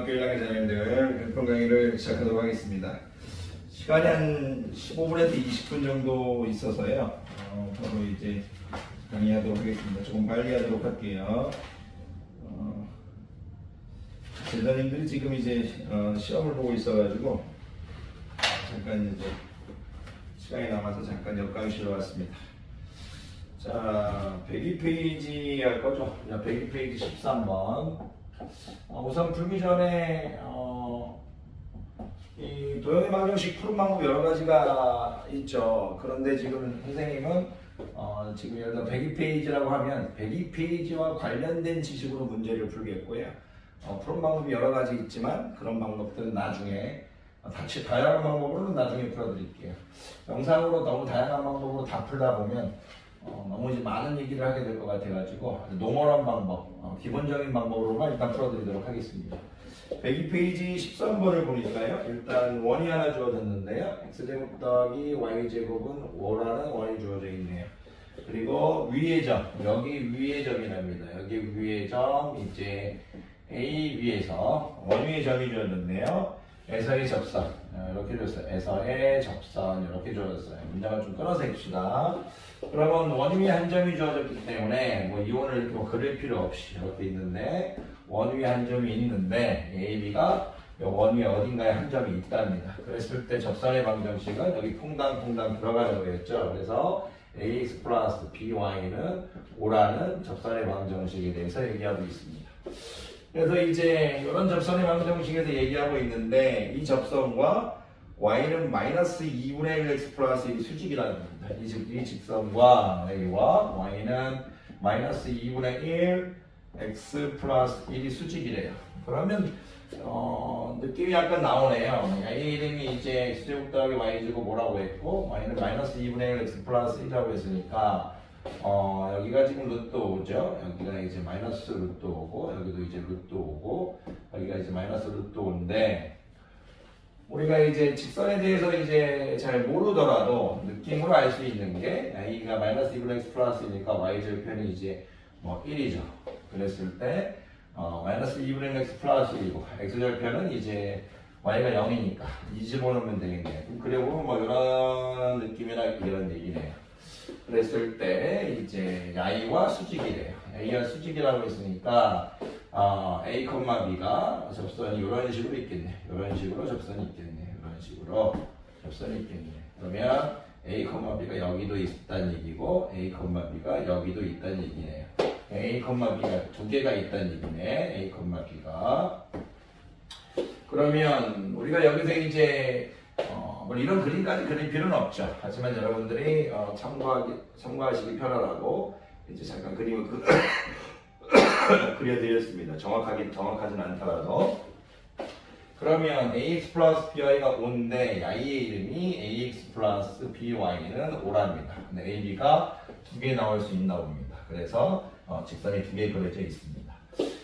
고등학교 1학년 자녀님들 몇 강의를 시작하도록 하겠습니다. 시간이 한 15분에서 20분 정도 있어서요. 바로 이제 강의하도록 하겠습니다. 조금 빨리 하도록 할게요. 제자님들이 지금 이제 시험을 보고 있어가지고 잠깐 이제 시간이 남아서 잠깐 옆강의실로 왔습니다. 자, 102페이지 할 거죠. 102페이지 13번. 우선 풀기 전에 이 도형의 방정식 푸는 방법 여러 가지가 있죠. 그런데 지금 선생님은 지금 예를 들어 102페이지라고 하면 102페이지와 관련된 지식으로 문제를 풀겠고요. 푸는 방법이 여러 가지 있지만 그런 방법들은 나중에 다양한 방법으로 나중에 풀어드릴게요. 영상으로 너무 다양한 방법으로 다 풀다 보면 너무 이제 많은 얘기를 하게 될 것 같아가지고 노멀한 방법, 기본적인 방법으로만 일단 풀어드리도록 하겠습니다. 102페이지 13번을 보니까요. 일단 원이 하나 주어졌는데요. x제곱 더하기 y제곱은 5라는 원이 주어져 있네요. 그리고 위의 점, 여기 위의 점이랍니다. 여기 위의 점, 이제 A 위에서 원위의 점이 주어졌네요. 에서의 접선, 이렇게 줬어요. 에서의 접선, 이렇게 주어졌어요. 문장을 좀 끊어서 해봅시다. 그러면 원위에 한 점이 주어졌기 때문에 뭐 이원을 이렇게 뭐 그릴 필요 없이 이렇게 있는데 원위에 한 점이 있는데 AB가 원위에 어딘가에 한 점이 있답니다. 그랬을 때 접선의 방정식은 여기 퐁당퐁당 들어가는 거였죠. 그래서 AX 플러스 BY는 5라는 접선의 방정식에 대해서 얘기하고 있습니다. 그래서 이제 이런 접선의 방정식에서 얘기하고 있는데 이 접선과 y는 마이너스 2분의 1 x 플러스 1이 수직이라는 겁니다. 이 직선과 a와 y는 마이너스 2분의 1 x 플러스 1이 수직이래요. 그러면 느낌이 약간 나오네요. a 이름이 이제 x제곱 더하기 y제곱 뭐라고 했고 y는 마이너스 2분의 1 x 플러스 1이라고 했으니까 여기가 지금 루트 5죠. 여기가 이제 마이너스 루트 5고 여기도 이제 루트 5고 여기가 이제 마이너스 루트 5인데 우리가 이제 직선에 대해서 이제 잘 모르더라도 느낌으로 알 수 있는 게 a가 마이너스 2분의 x 플러스이니까 y절편이 이제 뭐 1이죠. 그랬을 때 마이너스 2분의 x 플러스 1이고 x절편은 이제 y가 0이니까 2 집어넣으면 되겠네요. 그리고 뭐 이런 느낌이라 이런 얘기네요. 그랬을 때 이제 i와 수직이래요. a와 수직이라고 했으니까 a, b가 접선이 이런 식으로 있겠네. 이런 식으로 접선이 있겠네. 이런 식으로 접선이 있겠네. 그러면 a, b가 여기도 있다는 얘기고 a, b가 여기도 있다는 얘기네요. a, b가 두 개가 있다는 얘기네. a, b가. 그러면 우리가 여기서 이제 뭐 이런 그림까지 그릴 필요는 없죠. 하지만 여러분들이 참고하시기 편하라고 이제 잠깐 그림을 그려드렸습니다. 정확하진 않더라도. 그러면 ax 플러스 by가 5인데 i의 이름이 ax 플러스 by는 5랍니다. 근데 ab가 두 개 나올 수 있나 봅니다. 그래서 직선이 두 개 그려져 있습니다.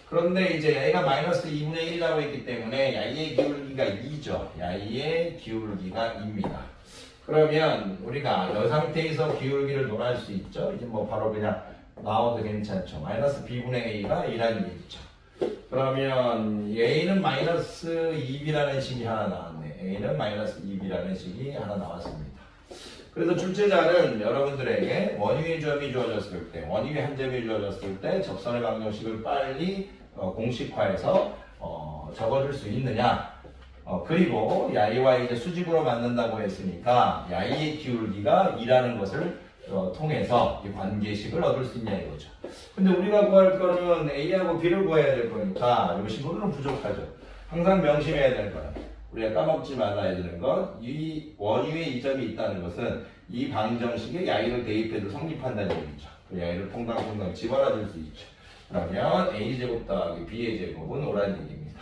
그런데 이제 ya가 마이너스 2분의 1이라고 했기 때문에 ya의 기울기가 2죠. ya의 기울기가 2입니다. 그러면 우리가 이 상태에서 기울기를 논할 수 있죠. 이제 뭐 바로 그냥 나와도 괜찮죠. 마이너스 b분의 a가 2라는 얘기죠. 그러면 a는 마이너스 2b라는 식이 하나 나왔네. a는 마이너스 2b라는 식이 하나 나왔습니다. 그래서 출제자는 여러분들에게 원위의 점이 주어졌을 때, 원위의 한 점이 주어졌을 때 접선의 방정식을 빨리 공식화해서 적어줄 수 있느냐. 그리고 야이와 이제 수직으로 만든다고 했으니까 야이의 기울기가 2라는 것을 통해서 이 관계식을 얻을 수 있냐 이거죠. 근데 우리가 구할 거는 A하고 B를 구해야 될 거니까 이 식으로는 부족하죠. 항상 명심해야 될 거예요. 우리가 까먹지 말아야 되는 건 이 원위에 이 점이 있다는 것은 이 방정식에 야이를 대입해도 성립한다는 얘기죠. 그 야이를 퐁당퐁당 집어넣을 수 있죠. 그러면 a제곱 더하기 b의 제곱은 5라는 얘기입니다.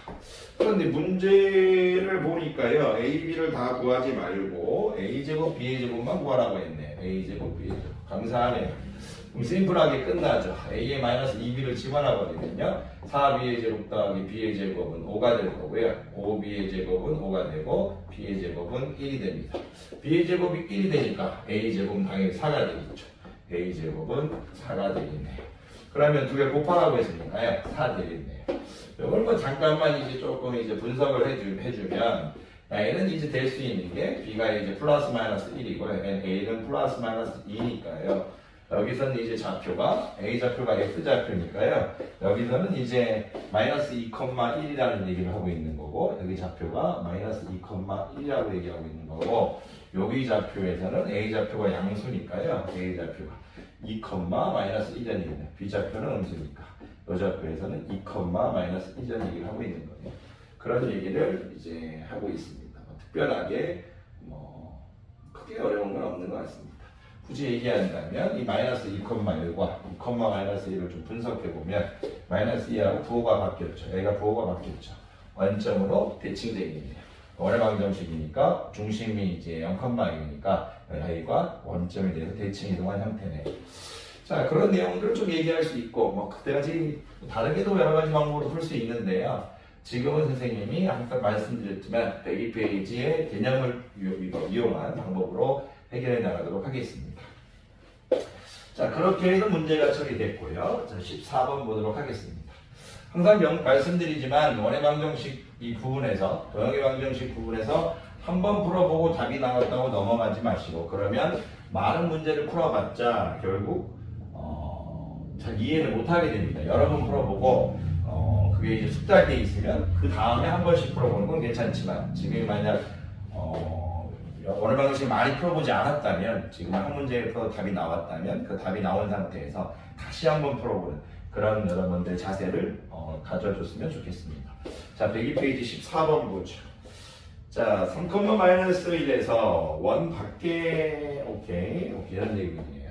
그런데 문제를 보니까요. a, b를 다 구하지 말고 a제곱, b의 제곱만 구하라고 했네. a제곱, b의 제곱. 감사하네요. 그럼 심플하게 끝나죠. a에 마이너스 2b를 집어넣어버리면요. 4b의 제곱 더하기 b의 제곱은 5가 될 거고요. 5b의 제곱은 5가 되고 b의 제곱은 1이 됩니다. b의 제곱이 1이 되니까 a 제곱은 당연히 4가 되겠죠. a 제곱은 4가 되겠네요. 그러면 두 개 곱하라고 했으니까요. 4 되겠네요. 이걸 뭐 잠깐만 이제 조금 이제 분석을 해주면 A는 이제 될 수 있는 게 B가 이제 플러스 마이너스 1이고 A는 플러스 마이너스 2니까요. 여기서는 이제 좌표가 A 좌표가 X 좌표니까요. 여기서는 이제 마이너스 2,1이라는 얘기를 하고 있는 거고 여기 좌표가 마이너스 2,1이라고 얘기하고 있는 거고 여기 좌표에서는 A 좌표가 양수니까요. A 좌표가 2, 마이너스 1이잖아요. B 좌표는 음수니까 이 좌표에서는 2, 마이너스 1이라는 얘기를 하고 있는 거예요. 그런 얘기를 이제 하고 있습니다. 특별하게 뭐 크게 어려운 건 없는 것 같습니다. 굳이 얘기한다면 이 마이너스 2,1과 2, 마이너스 1을 좀 분석해 보면 마이너스 2하고 부호가 바뀌었죠. A가 부호가 바뀌었죠. 원점으로 대칭되어 있네요. 원의 방정식이니까 중심이 이제 0,1이니까 A가 원점에 대해서 대칭 이동한 형태네요. 자, 그런 내용들을 좀 얘기할 수 있고 뭐 그때까지 다르게도 여러 가지 방법으로 풀 수 있는데요. 지금은 선생님이 아까 말씀드렸지만 102페이지의 개념을 이용한 방법으로 해결해 나가도록 하겠습니다. 자, 그렇게 해서 문제가 처리됐고요. 자, 14번 보도록 하겠습니다. 항상 말씀드리지만 원의 방정식 이 부분에서 도형의 방정식 부분에서 한번 풀어보고 답이 나왔다고 넘어가지 마시고 그러면 많은 문제를 풀어봤자 결국 잘 이해를 못하게 됩니다. 여러 번 풀어보고 그게 이제 숙달돼 있으면 그 다음에 한 번씩 풀어보는 건 괜찮지만 지금 만약 원의 방정식을 많이 풀어보지 않았다면 지금 한 문제를 풀어 답이 나왔다면 그 답이 나온 상태에서 다시 한번 풀어보는 그런 여러분들 자세를 가져줬으면 좋겠습니다. 자, 102페이지 14번 보죠. 자, 3, 마이너스 1에서 원 밖에 오케이 이런 얘기네요.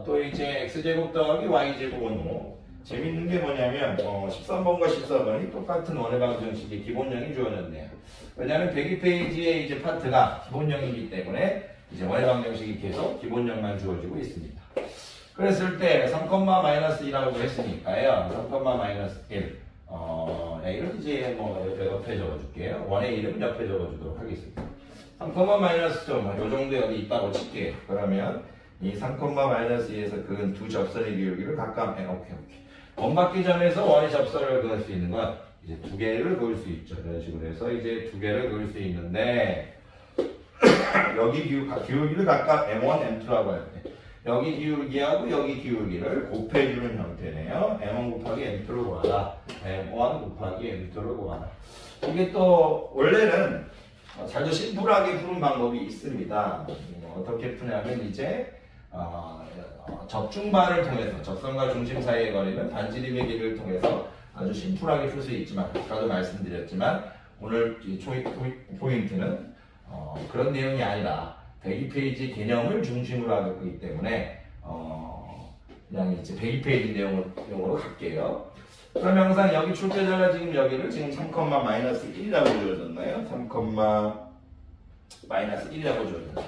또 이제 x제곱 더하기 y제곱은 재밌는 게 뭐냐면 13번과 14번이 똑같은 원의 방정식의 기본형이 주어졌네요. 왜냐하면 102페이지의 이제 파트가 기본형이기 때문에 이제 원의 방정식이 계속 기본형만 주어지고 있습니다. 그랬을 때 3, 마이너스 2라고 했으니까요. 3, 마이너스 1 A를 이제 뭐 옆에 적어줄게요. 원의 이름 옆에 적어주도록 하겠습니다. 3, 마이너스 좀 요 정도 여기 있다고 칠게요. 그러면 이 3, 마이너스 2에서 그은 두 접선의 기울기를 각각 오케이. 원 받기 전에서 원의 접선을 그을 수 있는 건 이제 두 개를 그을 수 있죠. 이런 식으로 해서 이제 두 개를 그을 수 있는데 여기 기울기를 각각 M1, M2라고 할 때 여기 기울기하고 여기 기울기를 곱해주는 형태네요. M1 곱하기 M2를 구하라. M1 곱하기 M2를 구하라. 이게 또 원래는 아주 심플하게 푸는 방법이 있습니다. 어떻게 푸냐면 이제 적중반을 통해서 접선과 중심 사이의 거리는 반지름의 길이를 통해서 아주 심플하게 풀 수 있지만 아까도 말씀드렸지만 오늘 이 포인트는 그런 내용이 아니라 102페이지 개념을 중심으로 하기 때문에 그냥 이제 102페이지 내용으로 갈게요. 그럼 항상 여기 출제자가 지금 여기를 지금 3, 마이너스 1이라고 주어졌나요? 3, 마이너스 1이라고 주어졌나요?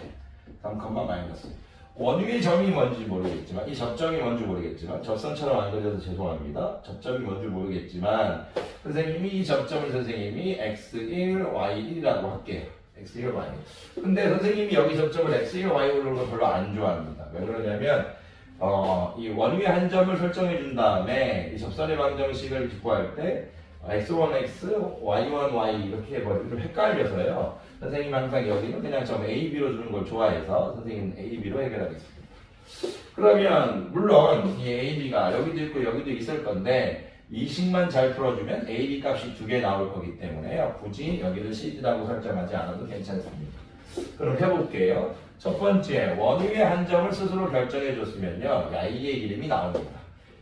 3, 마이너스 1. 원위의 점이 뭔지 모르겠지만 이 접점이 뭔지 모르겠지만 접선처럼 안 그려서 죄송합니다. 접점이 뭔지 모르겠지만 선생님이 이 접점을 선생님이 x1, y1이라고 할게요. x1, y1. 근데 선생님이 여기 접점을 x1, y1로 별로 안 좋아합니다. 왜 그러냐면 이 원위의 한 점을 설정해 준 다음에 이 접선의 방정식을 구할 때 x1x, y1y 이렇게 해버리면 좀 헷갈려서요. 선생님 항상 여기는 그냥 점 AB로 주는 걸 좋아해서 선생님은 AB로 해결하겠습니다. 그러면 물론 이 AB가 여기도 있고 여기도 있을 건데 이 식만 잘 풀어주면 AB 값이 두 개 나올 거기 때문에요. 굳이 여기를 CD라고 설정하지 않아도 괜찮습니다. 그럼 해볼게요. 첫 번째, 원위의 한 점을 스스로 결정해 줬으면요. 야이의 이름이 나옵니다.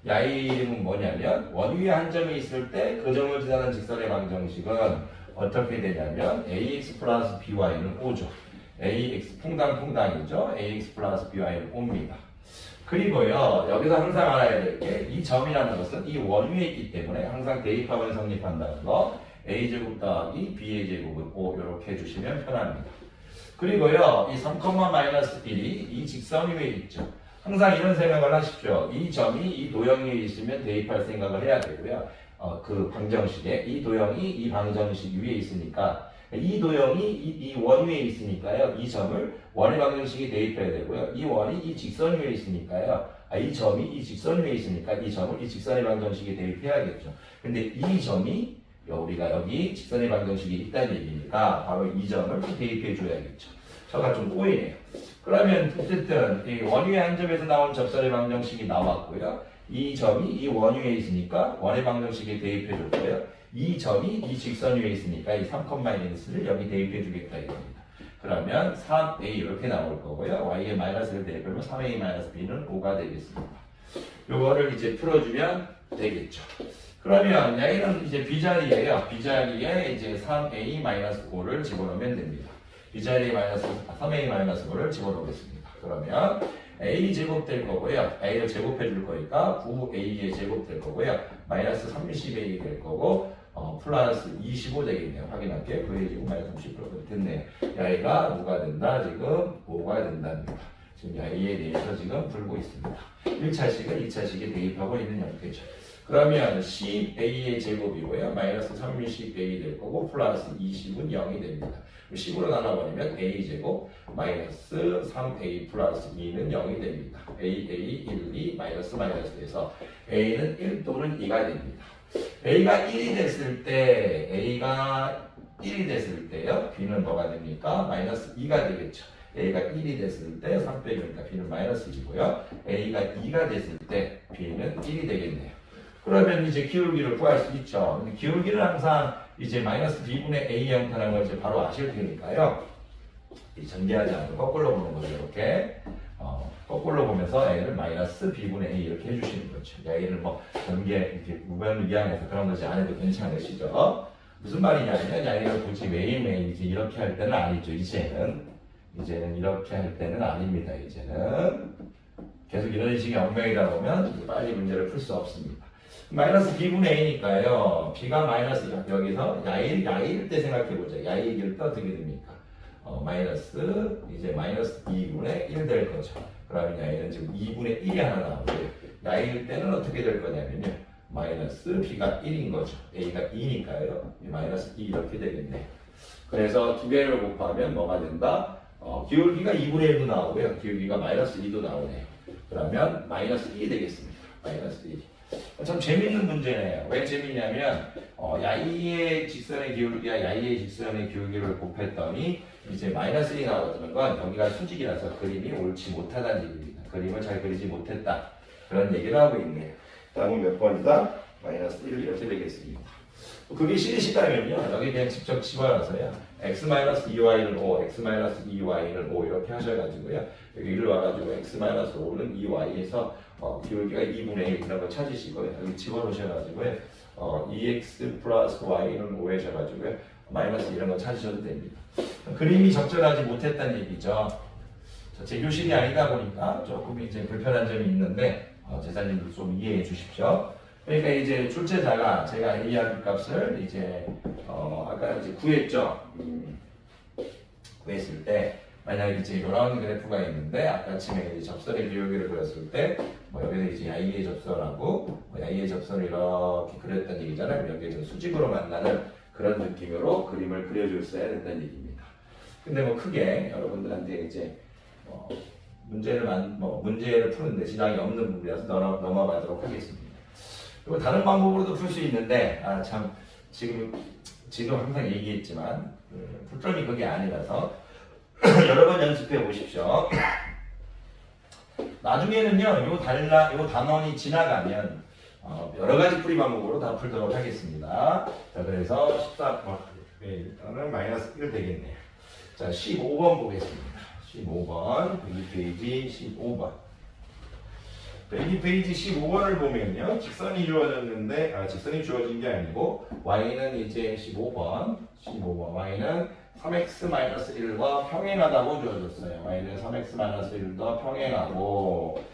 야이의 이름은 뭐냐면 원위의 한 점이 있을 때 그 점을 지나는 직선의 방정식은 어떻게 되냐면 ax 플러스 by는 5죠. ax 퐁당퐁당이죠. ax 플러스 by는 5입니다. 그리고요. 여기서 항상 알아야 될 게 이 점이라는 것은 이 원위에 있기 때문에 항상 대입합은 성립한다는 거 a제곱 더하기 b의 제곱은 5 이렇게 해주시면 편합니다. 그리고요. 이 3, 마이너스 1이 이 직선 위에 있죠. 항상 이런 생각을 하십시오. 이 점이 이 도형 위에 있으면 대입할 생각을 해야 되고요. 그 방정식에 이 도형이 이 방정식 위에 있으니까 이 도형이 이 원 위에 있으니까요. 이 점을 원의 방정식에 대입해야 되고요. 이 원이 이 직선 위에 있으니까요. 이 점이 이 직선 위에 있으니까 이 점을 이 직선의 방정식에 대입해야겠죠. 근데 이 점이 우리가 여기 직선의 방정식이 있다는 얘기니까 바로 이 점을 대입해 줘야겠죠. 저가 좀 꼬이네요. 그러면 어쨌든 이 원위의 한 점에서 나온 접선의 방정식이 나왔고요. 이 점이 이 원위에 있으니까 원의 방정식에 대입해 줬고요. 이 점이 이 직선 위에 있으니까 이 3,-1을 여기 대입해 주겠다 이겁니다. 그러면 3a 이렇게 나올 거고요. y에 마이너스를 대입하면 3a-b는 5가 되겠습니다. 요거를 이제 풀어주면 되겠죠. 그러면 얘는 이제 b자리예요. b자리에 이제 3a-5를 집어넣으면 됩니다. b자리에 3a-5를 집어넣겠습니다. 그러면 a 제곱 될 거고요. a를 제곱해 줄 거니까 9a 제곱 될 거고요. 마이너스 30a 될 거고 플러스 25 되겠네요. 확인할게요. 9a 제곱 마이너스 30 됐네요. a가 누가 된다? 지금 5가 된답니다. 지금 a에 대해서 지금 풀고 있습니다. 1차식을 2차식에 대입하고 있는 형태죠. 그러면 10a의 제곱이고요. 마이너스 30a 될 거고 플러스 20은 0이 됩니다. 10으로 나눠버리면 a 제곱 마이너스 3a 플러스 2는 0이 됩니다. a, 1, 2 마이너스 마이너스에서 a는 1 또는 2가 됩니다. a가 1이 됐을 때 a가 1이 됐을 때요. b는 뭐가 됩니까? 마이너스 2가 되겠죠. a가 1이 됐을 때 3 빼기니까 b는 마이너스 1이고요. a가 2가 됐을 때 b는 1이 되겠네요. 그러면 이제 기울기를 구할 수 있죠. 근데 기울기는 항상 이제 마이너스 b분의 a 형태라는 걸 이제 바로 아실 테니까요. 전개하지 않고 거꾸로 보는 거죠. 이렇게 거꾸로 보면서 a를 마이너스 b분의 a 이렇게 해주시는 거죠. a를 뭐 전개 이렇게 무변을 이항해서 그런 거지 안 해도 괜찮으시죠? 무슨 말이냐면 a를 굳이 매일매일 이제 이렇게 할 때는 아니죠. 이제는 이렇게 할 때는 아닙니다. 이제는 계속 이런 식의 엉덩이다 보면 빨리 문제를 풀 수 없습니다. 마이너스 b분의 a니까요. b가 마이너스 여기서 야일 때 생각해보자. 야일 일 때 어떻게 됩니까? 마이너스 2분의 1 될 거죠. 그러면 야일은 지금 2분의 1이 하나 나오고요. 야일 때는 어떻게 될 거냐면요. 마이너스 b가 1인 거죠. a가 2니까요. 마이너스 2 이렇게 되겠네요. 그래서 두 개를 곱하면 뭐가 된다? 기울기가 2분의 1도 나오고요. 기울기가 마이너스 2도 나오네요. 그러면 마이너스 2이 되겠습니다. 마이너스 2. 참 재밌는 문제네요. 왜 재밌냐면 야이의 직선의 기울기와 야이의 직선의 기울기를 곱했더니 이제 마이너스 1이 나오는 건 여기가 수직이라서 그림이 옳지 못하다는 얘기입니다. 그림을 잘 그리지 못했다. 그런 얘기를 하고 있네요. 다음은 몇 번이다? 마이너스 1 이렇게 되겠습니다. 그게 싫으시다면요. 여기 그냥 직접 집어넣어서요. x-2y는 5, x-2y는 5 이렇게 하셔가지고요. 여기 1로 와가지고 x-5는 2y에서 기울기가 2분의 1 이런 거 찾으시고요. 여기 집어넣으셔가지고요. 2x 플러스 y는 5 하셔가지고요. 마이너스 이런 거 찾으셔도 됩니다. 그림이 적절하지 못했다는 얘기죠. 제 교실이 아니다 보니까 조금 이제 불편한 점이 있는데 제자님들 좀 이해해 주십시오. 그러니까 이제 출제자가 제가 A하기 값을 이제 아까 이제 구했죠. 구했을 때 만약에 이제 이런 그래프가 있는데 아까 아침에 이제 접선의 기울기를 그렸을 때 여기서 이제 야이의 접선하고 야이의 접선을 이렇게 그렸다는 얘기잖아요. 여기 좀 수직으로 만나는 그런 느낌으로 그림을 그려줬어야 된다는 얘기입니다. 근데 크게 여러분들한테 이제 문제를 푸는데 지장이 없는 부분이라서 넘어가도록 하겠습니다. 그리고 다른 방법으로도 풀 수 있는데 참 지금 항상 얘기했지만 풀점이 그게 아니라서 여러 번 연습해 보십시오. 나중에는요 요 단원이 지나가면 여러 가지 풀이 방법으로 다 풀도록 하겠습니다. 자 그래서 14번 마이너스 1 되겠네요. 자 15번 보겠습니다. 15번 여기 페이지 15번. 여기 페이지 15번을 보면요. 직선이 주어졌는데, 직선이 주어진 게 아니고, y는 이제 15번, y는 3x-1과 평행하다고 주어졌어요. y는 3x-1과 평행하고,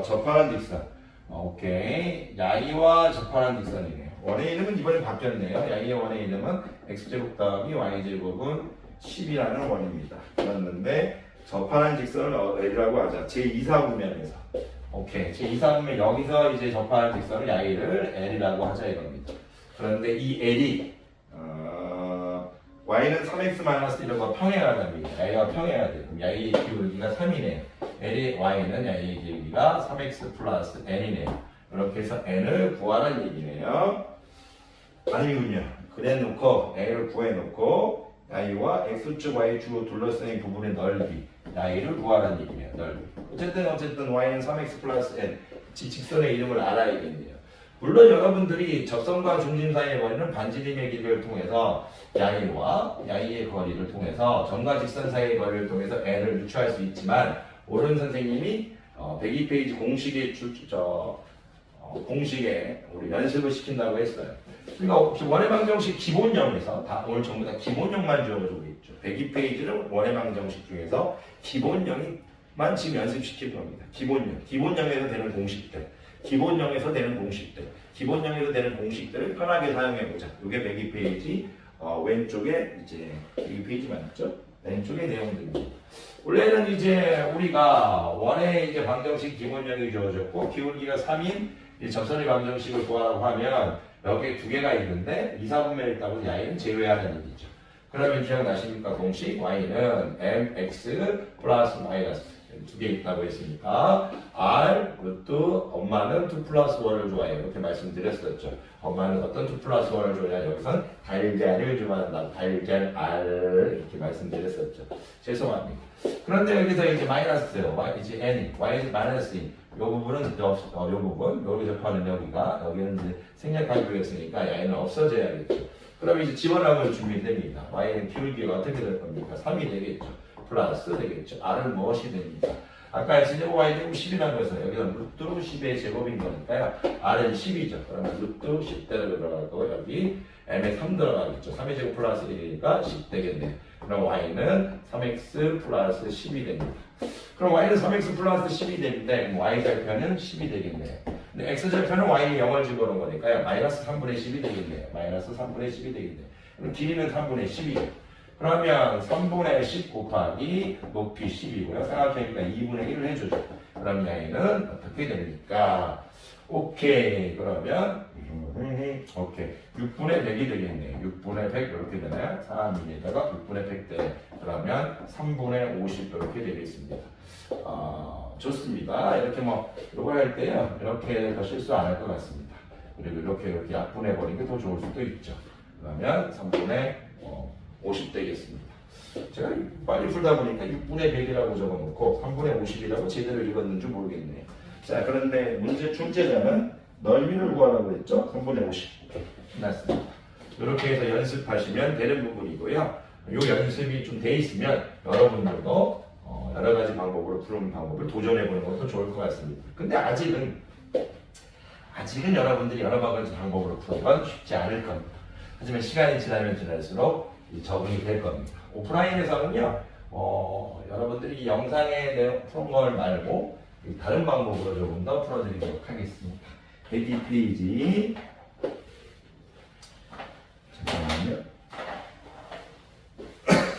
접하는 직선. 오케이. 야이와 접하는 직선이네요. 원의 이름은 이번에 바뀌었네요. 야이의 원의 이름은 x제곱 더하기 y제곱은 10이라는 원입니다. 그랬는데, 접하는 직선을 L이라고 하자. 제2사분면에서. 오케이. 제2사분면 여기서 이제 접하는 직선을 야이를 L이라고 하자 이겁니다. 그런데 이 L이 y는 3x-1과 평행하는 답입니다. a가 평행해야 돼요. 그럼 ya의 기울기가 3이네요. y는 ya의 기울기가 3x 플러스 n이네요. 이렇게 해서 n을 구하라는 얘기네요. 아니군요. 그래 놓고 a를 구해 놓고 y와 x축 y축으로 둘러싸인 부분의 넓이 y를 구하라는 얘기네요. 넓이. 어쨌든 y는 3x 플러스 n 직선의 이름을 알아야겠네요. 물론 여러분들이 접선과 중심 사이의 거리는 반지름의 길이를 통해서 y와 y의 거리를 통해서 점과 직선 사이의 거리를 통해서 n을 유추할 수 있지만 오른 선생님이 102페이지 공식에 우리 연습을 시킨다고 했어요. 그러니까 원해방정식 기본형에서 오늘 전부 다 기본형만 지워주고 있죠. 102페이지는 원해방정식 중에서 기본형만 지금 연습시킬 겁니다. 기본형에서 되는 공식들. 기본형에서 되는 공식들을 편하게 사용해보자. 이게 102페이지 왼쪽에 이제 102페이지 맞죠? 왼쪽의 내용들입니다. 원래는 이제 우리가 원의 이제 방정식 기본형이 주어졌고 기울기가 3인 접선의 방정식을 구하라고 하면 여기에 두 개가 있는데 2, 4분면에 있다고 y는 제외하는 얘기죠. 그러면 기억나십니까? 공식 y는 mx 플러스 마이너스 두 개 있다고 했으니까 r 루트 엄마는 2 플러스 1을 좋아해요. 이렇게 말씀드렸었죠. 엄마는 어떤 2 플러스 1을 좋아해요? 여기선 달걀을 좋아한다. 달걀 r 이렇게 말씀드렸었죠. 죄송합니다. 그런데 여기서 이제 마이너스 이제 n, y 마이너스 1. 이 부분은 요 부분, 여기 접하는 여기는 이제 생략하기로 했으니까 y는 없어져야겠죠. 그럼 이제 집어넣을 준비됩니다. y는 기울기가 어떻게 될 겁니까? 3이 되겠죠. 플러스 되겠죠. r은 무엇이 됩니까? 아까 X제곱 Y제곱 10이라는 것은 여기서 루트 10의 제곱인 거니까요. R은 10이죠. 그러면 루트 10대로 들어갈 거고 여기 M에 3 들어가겠죠. 3의 제곱 플러스 1이니까 10 되겠네요. 그럼 Y는 3X 플러스 10이 됩니다. 그럼 Y는 3X 플러스 10이 되는데 Y 절편은 10이 되겠네요. 근데 X 절편은 Y에 0을 집어넣은 거니까요. 마이너스 3분의 10이 되겠네요. 마이너스 3분의 10이 되겠네요. 그럼 길이는 3분의 10이죠. 그러면 3분의 10 곱하기 높이 10이고요. 생각해보니까 2분의 1을 해주죠. 그럼 y는 어떻게 됩니까? 오케이. 그러면 오케이. 6분의 100이 되겠네요. 6분의 100 이렇게 되나요? 3이에다가 6분의 100 대. 그러면 3분의 50 이렇게 되겠습니다. 좋습니다. 이렇게 이거 할 때요. 이렇게 더 실수 안 할 것 같습니다. 그리고 이렇게 약분해버리는 게 더 좋을 수도 있죠. 그러면 3분의 50 되겠습니다. 제가 빨리 풀다 보니까 6분의 100이라고 적어놓고 3분의 50이라고 제대로 읽었는지 모르겠네요. 자, 그런데 문제 출제자는 넓이를 구하라고 했죠? 3분의 50. 끝났습니다. 이렇게 해서 연습하시면 되는 부분이고요. 이 연습이 좀 돼 있으면 여러분들도 여러 가지 방법으로 푸는 방법을 도전해보는 것도 좋을 것 같습니다. 근데 아직은 여러분들이 여러 가지 방법으로 푸는 건 쉽지 않을 겁니다. 하지만 시간이 지나면 지날수록 적응이 될 겁니다. 오프라인에서는요, 여러분들이 영상에 내용 푸는 걸 말고 다른 방법으로 조금 더 풀어드리도록 하겠습니다. 102페이지. 잠깐만요.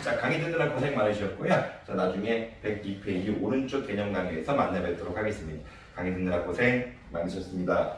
자, 강의 듣느라 고생 많으셨고요. 자, 나중에 102페이지 오른쪽 개념 강의에서 만나 뵙도록 하겠습니다. 강의 듣느라 고생 많으셨습니다.